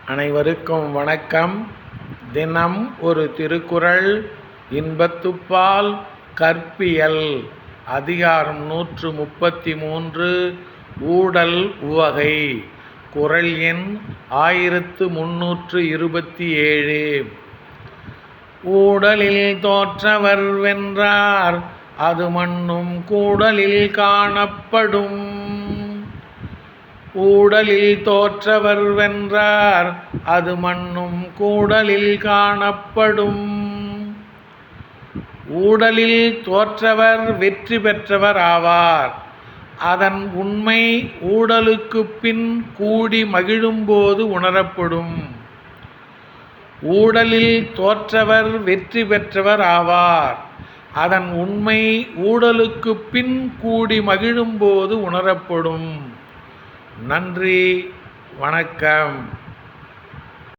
அனைவருக்கும் வணக்கம். தினம் ஒரு திருக்குறள். இன்பத்துப்பால் கற்பியல். அதிகாரம் 133. ஊடல் உவகை. குறள் எண் 1327. ஊடலில் தோற்றவர் வென்றார் அது மன்னும் கூடலில் காணப்படும். ஊடலில் தோற்றவர் வென்றார் அது மன்னும் கூடலில் காணப்படும். ஊடலில் தோற்றவர் வெற்றி பெற்றவர் ஆவார். அதன் உண்மை ஊடலுக்குப் பின் கூடி மகிழும்போது உணரப்படும். ஊடலில் தோற்றவர் வெற்றி பெற்றவர் ஆவார். அதன் உண்மை ஊடலுக்குப் பின் கூடி மகிழும்போது உணரப்படும். நன்றி, வணக்கம்.